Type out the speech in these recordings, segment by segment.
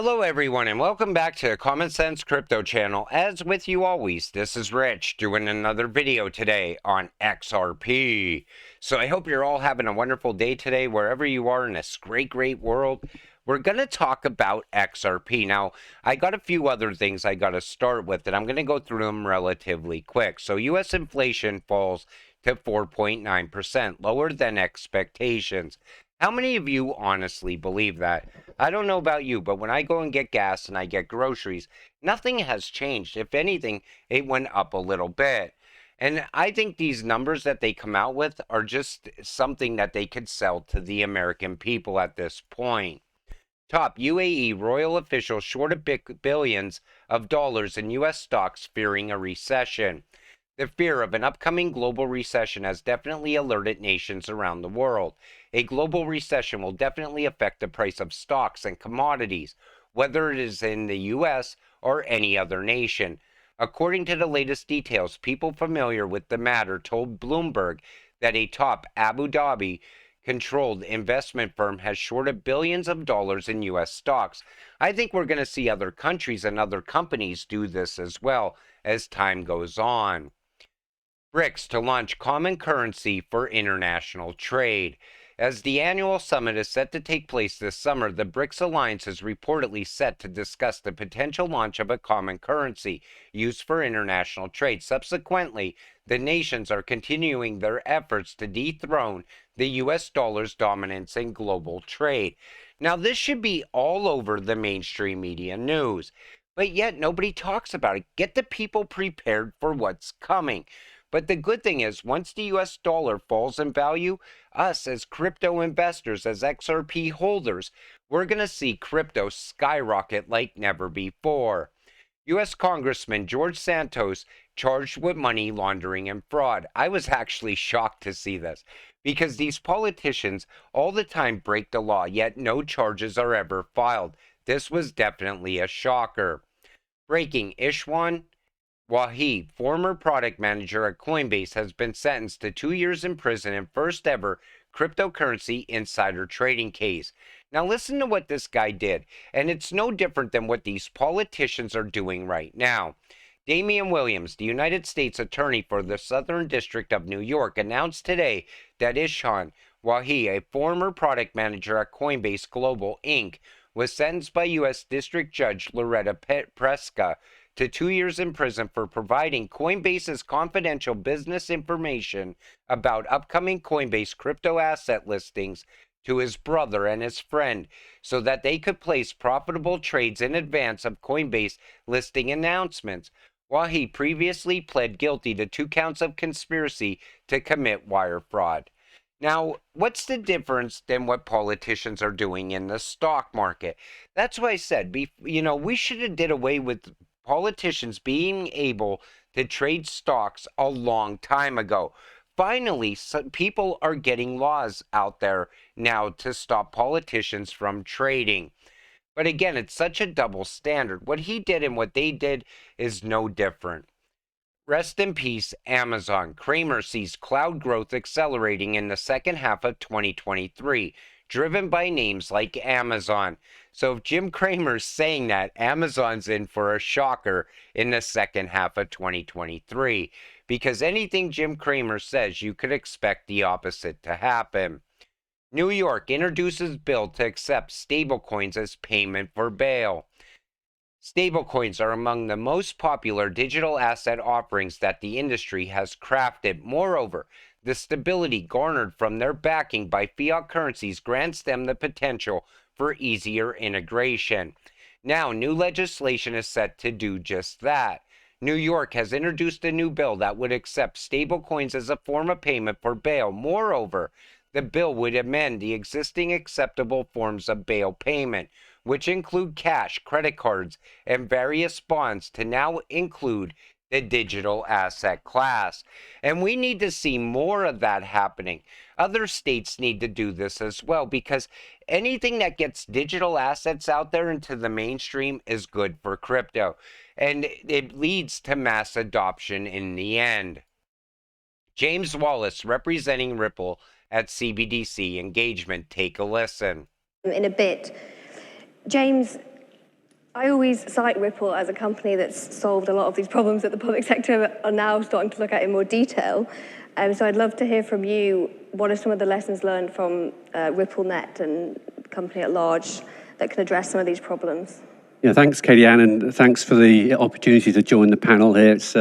Hello everyone and welcome back to Common Sense Crypto channel. As with you always, this is Rich doing another video today on XRP. So I hope you're all having a wonderful day today wherever you are in this great world. We're going to talk about XRP. Now, I got a few other things I got to start with and I'm going to go through them relatively quick. So US inflation falls to 4.9%, lower than expectations. How many of you honestly believe that? I don't know about you, but when I go and get gas and I get groceries, nothing has changed. If anything, it went up a little bit. And I think these numbers that they come out with are just something that they could sell to the American people at this point. Top UAE royal officials shorted billions of dollars in U.S. stocks fearing a recession. The fear of an upcoming global recession has definitely alerted nations around the world. A global recession will definitely affect the price of stocks and commodities, whether it is in the U.S. or any other nation. According to the latest details, people familiar with the matter told Bloomberg that a top Abu Dhabi controlled investment firm has shorted billions of dollars in U.S. stocks. I think we're going to see other countries and other companies do this as well as time goes on. BRICS to launch common currency for international trade. As the annual summit is set to take place this summer, the BRICS alliance is reportedly set to discuss the potential launch of a common currency used for international trade. Subsequently, the nations are continuing their efforts to dethrone the US dollar's dominance in global trade. Now, this should be all over the mainstream media news, but yet nobody talks about it. Get the people prepared for what's coming. But the good thing is, once the US dollar falls in value, us as crypto investors, as XRP holders, we're going to see crypto skyrocket like never before. US Congressman George Santos charged with money laundering and fraud. I was actually shocked to see this because these politicians all the time break the law, yet no charges are ever filed. This was definitely a shocker. Breaking Ishwan Wahi, former product manager at Coinbase, has been sentenced to 2 years in prison in first ever cryptocurrency insider trading case. Now listen to what this guy did, and it's no different than what these politicians are doing right now. Damian Williams, the United States Attorney for the Southern District of New York, announced today that Ishwan Wahi, a former product manager at Coinbase Global Inc., was sentenced by U.S. District Judge Loretta Preska to 2 years in prison for providing Coinbase's confidential business information about upcoming Coinbase crypto asset listings to his brother and his friend so that they could place profitable trades in advance of Coinbase listing announcements, while he previously pled guilty to 2 counts of conspiracy to commit wire fraud. Now, what's the difference than what politicians are doing in the stock market? That's why I said, we should have did away with politicians being able to trade stocks a long time ago. Finally, people are getting laws out there now to stop politicians from trading. But again, it's such a double standard. What he did and what they did is no different. Rest in peace, Amazon. Cramer sees cloud growth accelerating in the second half of 2023, driven by names like Amazon. So if Jim Cramer's saying that, Amazon's in for a shocker in the second half of 2023, because anything Jim Cramer says, you could expect the opposite to happen. New York introduces bill to accept stablecoins as payment for bail. Stablecoins are among the most popular digital asset offerings that the industry has crafted. Moreover, the stability garnered from their backing by fiat currencies grants them the potential for easier integration. Now, new legislation is set to do just that. New York has introduced a new bill that would accept stablecoins as a form of payment for bail. Moreover, the bill would amend the existing acceptable forms of bail payment, which include cash, credit cards, and various bonds, to now include the digital asset class. And we need to see more of that happening. Other states need to do this as well, because anything that gets digital assets out there into the mainstream is good for crypto. And it leads to mass adoption in the end. James Wallace, representing Ripple at CBDC engagement. Take a listen. In a bit. James, I always cite Ripple as a company that's solved a lot of these problems that the public sector are now starting to look at in more detail. So I'd love to hear from you, what are some of the lessons learned from RippleNet and the company at large that can address some of these problems? Yeah, thanks, Katie Ann, and thanks for the opportunity to join the panel here. It's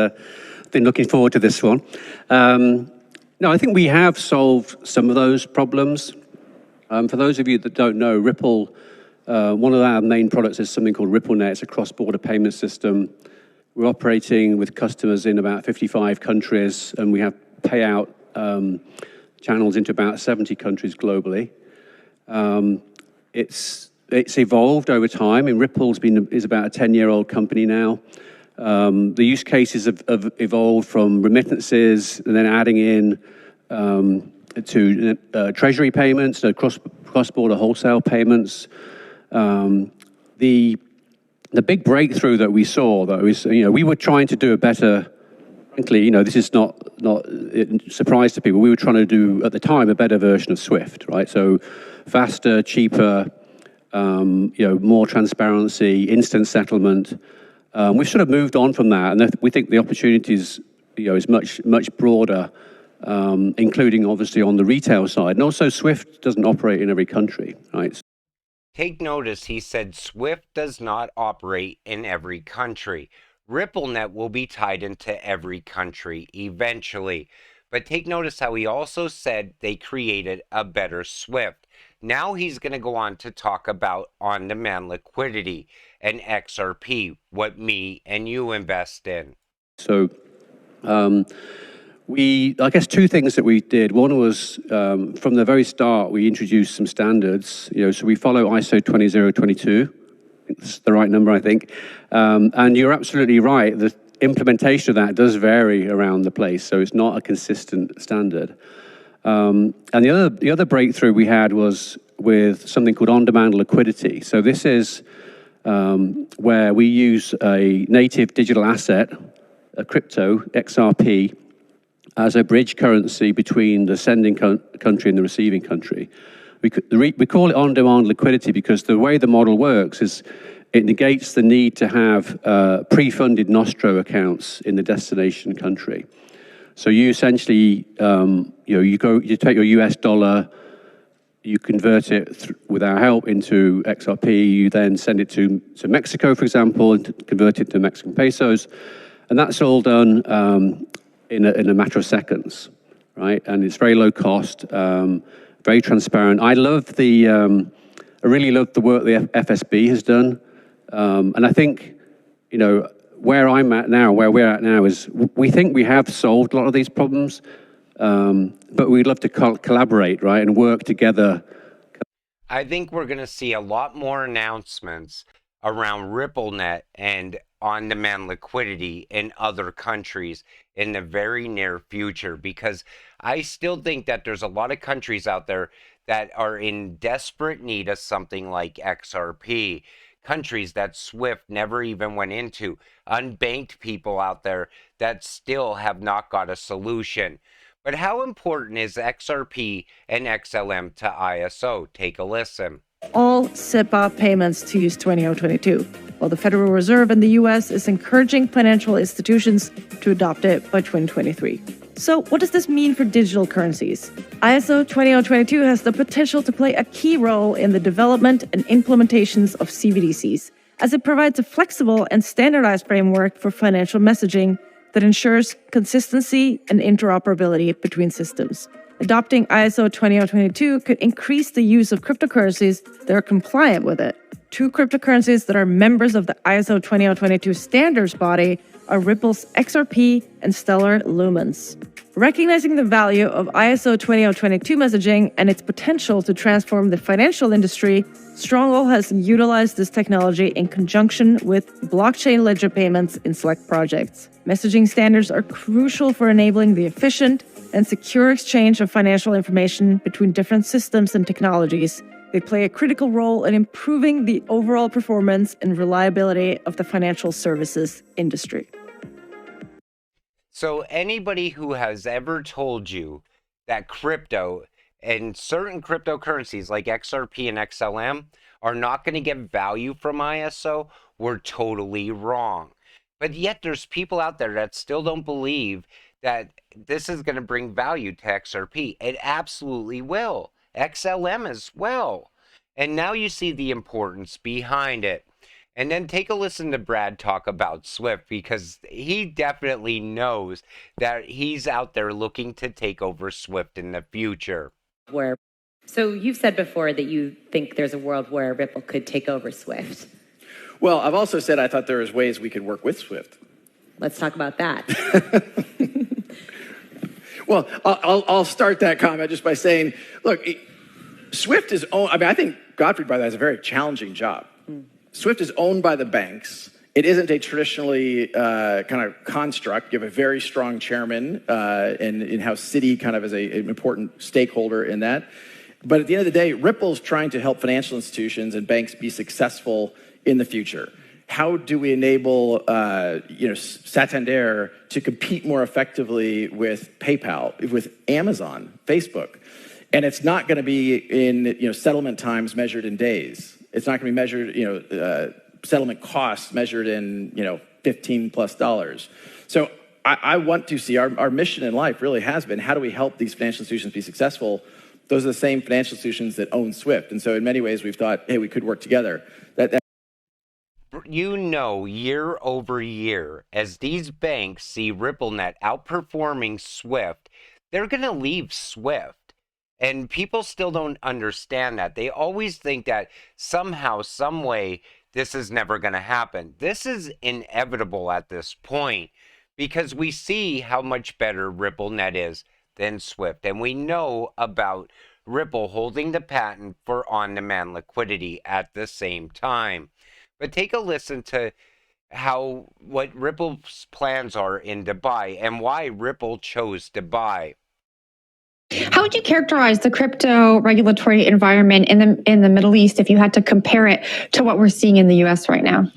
been looking forward to this one. No, I think we have solved some of those problems. For those of you that don't know, Ripple, one of our main products is something called RippleNet. It's a cross-border payment system. We're operating with customers in about 55 countries, and we have payout channels into about 70 countries globally. It's evolved over time, and Ripple's is about a 10-year-old company now. The use cases have evolved from remittances and then adding in to treasury payments, so cross-border wholesale payments. The big breakthrough that we saw, though, is we were trying to do a better. Frankly, this is not a surprise to people. We were trying to do at the time a better version of Swift, right? So faster, cheaper, more transparency, instant settlement. We've sort of moved on from that, and we think the opportunities, is much broader, including obviously on the retail side. And also, Swift doesn't operate in every country, right? Take notice, he said Swift does not operate in every country. RippleNet will be tied into every country eventually. But take notice how he also said they created a better Swift. Now he's going to go on to talk about on-demand liquidity and XRP, what me and you invest in. So I guess two things that we did. One was from the very start, we introduced some standards. So we follow ISO 20022. That's the right number, I think. And you're absolutely right. The implementation of that does vary around the place, so it's not a consistent standard. And the other breakthrough we had was with something called on-demand liquidity. So this is where we use a native digital asset, a crypto, XRP, as a bridge currency between the sending country and the receiving country. We call it on-demand liquidity because the way the model works is it negates the need to have pre-funded Nostro accounts in the destination country. So you essentially, you take your US dollar, you convert it with our help into XRP, you then send it to Mexico, for example, and convert it to Mexican pesos. And that's all done in a matter of seconds, right? And it's very low cost, very transparent. I really love the work the FSB has done. And I think, where we're at now is we think we have solved a lot of these problems, but we'd love to collaborate, right, and work together. I think we're going to see a lot more announcements around RippleNet and on-demand liquidity in other countries in the very near future, because I still think that there's a lot of countries out there that are in desperate need of something like XRP. Countries that Swift never even went into. Unbanked people out there that still have not got a solution. But how important is XRP and XLM to ISO? Take a listen. All SIPA payments to use 2022, while the Federal Reserve in the U.S. is encouraging financial institutions to adopt it by 2023. So what does this mean for digital currencies? ISO 20022 has the potential to play a key role in the development and implementations of CBDCs, as it provides a flexible and standardized framework for financial messaging that ensures consistency and interoperability between systems. Adopting ISO 20022 could increase the use of cryptocurrencies that are compliant with it. Two cryptocurrencies that are members of the ISO 20022 standards body are Ripple's XRP and Stellar Lumens. Recognizing the value of ISO 20022 messaging and its potential to transform the financial industry, Stronghold has utilized this technology in conjunction with blockchain ledger payments in select projects. Messaging standards are crucial for enabling the efficient and secure exchange of financial information between different systems and technologies. They play a critical role in improving the overall performance and reliability of the financial services industry. So anybody who has ever told you that crypto And certain cryptocurrencies like XRP and XLM are not going to get value from ISO, we're totally wrong. But yet there's people out there that still don't believe that this is going to bring value to XRP. It absolutely will. XLM as well. And now you see the importance behind it. And then take a listen to Brad talk about Swift, because he definitely knows that he's out there looking to take over Swift in the future. So you've said before that you think there's a world where Ripple could take over Swift. Well, I've also said I thought there was ways we could work with Swift. Let's talk about that. Well, I'll start that comment just by saying, look, Swift is owned. I mean, I think Godfrey, by the way, has a very challenging job. Swift is owned by the banks. It isn't a traditionally kind of construct. You have a very strong chairman, and in how Citi kind of is an important stakeholder in that. But at the end of the day, Ripple's trying to help financial institutions and banks be successful in the future. How do we enable, Santander to compete more effectively with PayPal, with Amazon, Facebook? And it's not going to be in settlement times measured in days. It's not going to be measured, settlement costs measured in $15+. So I want to see our mission in life really has been, how do we help these financial institutions be successful? Those are the same financial institutions that own Swift. And so in many ways we've thought, hey, we could work together. Year over year, as these banks see RippleNet outperforming Swift, they're going to leave Swift. And people still don't understand that. They always think that somehow, some way, this is never going to happen. This is inevitable at this point, because we see how much better RippleNet is than Swift. And we know about Ripple holding the patent for on-demand liquidity at the same time. But take a listen to what Ripple's plans are in Dubai and why Ripple chose Dubai. How would you characterize the crypto regulatory environment in the Middle East if you had to compare it to what we're seeing in the US right now?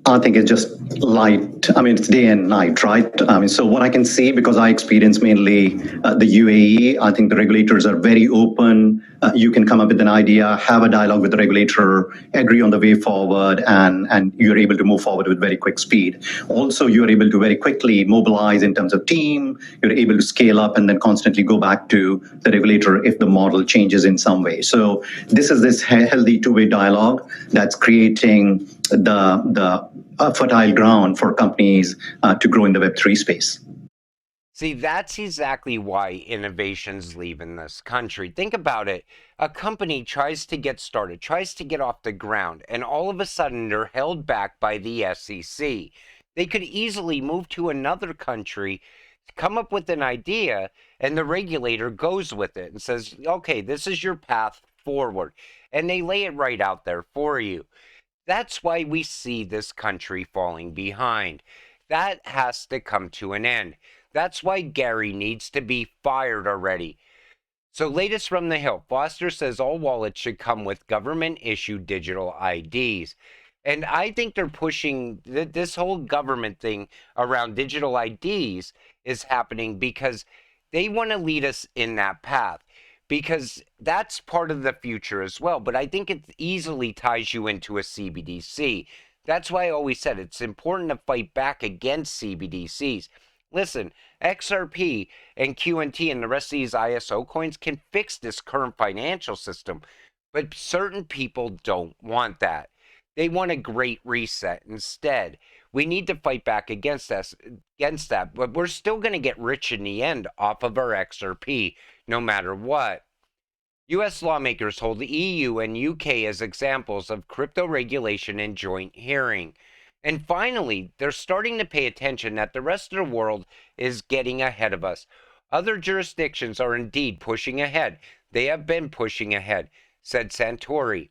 I think it's just light. I mean, it's day and night, right? So what I can see, because I experience mainly the UAE, I think the regulators are very open. You can come up with an idea, have a dialogue with the regulator, agree on the way forward, and you're able to move forward with very quick speed. Also, you're able to very quickly mobilize in terms of team. You're able to scale up and then constantly go back to the regulator if the model changes in some way. So this is this healthy two-way dialogue that's creating the fertile ground for companies to grow in the Web3 space. See, that's exactly why innovations leave in this country. Think about it. A company tries to get started, tries to get off the ground, and all of a sudden they're held back by the SEC. They could easily move to another country, come up with an idea, and the regulator goes with it and says, okay, this is your path forward. And they lay it right out there for you. That's why we see this country falling behind. That has to come to an end. That's why Gary needs to be fired already. So latest from the Hill, Foster says all wallets should come with government-issued digital IDs. And I think they're pushing this whole government thing around digital IDs is happening because they want to lead us in that path. Because that's part of the future as well. But I think it easily ties you into a CBDC. That's why I always said it's important to fight back against CBDCs. Listen, XRP and QNT and the rest of these ISO coins can fix this current financial system. But certain people don't want that. They want a great reset instead. We need to fight back against that. But we're still going to get rich in the end off of our XRP, no matter what. U.S. lawmakers hold the EU and UK as examples of crypto regulation in joint hearing. And finally, they're starting to pay attention that the rest of the world is getting ahead of us. Other jurisdictions are indeed pushing ahead. They have been pushing ahead, said Santori.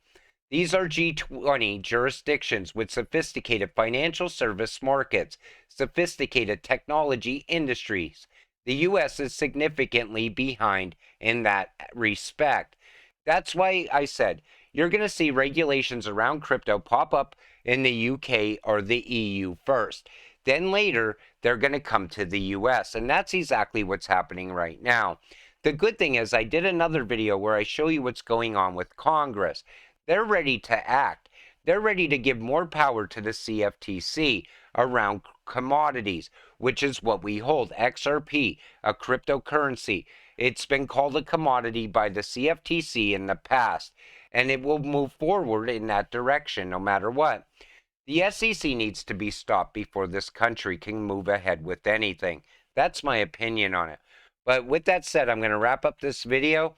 These are G20 jurisdictions with sophisticated financial service markets, sophisticated technology industries. The U.S. is significantly behind in that respect. That's why I said you're going to see regulations around crypto pop up in the UK or the EU first. Then later, they're going to come to the US. And that's exactly what's happening right now. The good thing is I did another video where I show you what's going on with Congress. They're ready to act. They're ready to give more power to the CFTC around commodities, which is what we hold. XRP, a cryptocurrency. It's been called a commodity by the CFTC in the past, and it will move forward in that direction no matter what. The SEC needs to be stopped before this country can move ahead with anything. That's my opinion on it. But with that said, I'm going to wrap up this video.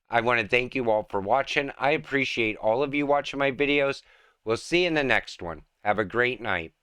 I want to thank you all for watching. I appreciate all of you watching my videos. We'll see you in the next one. Have a great night.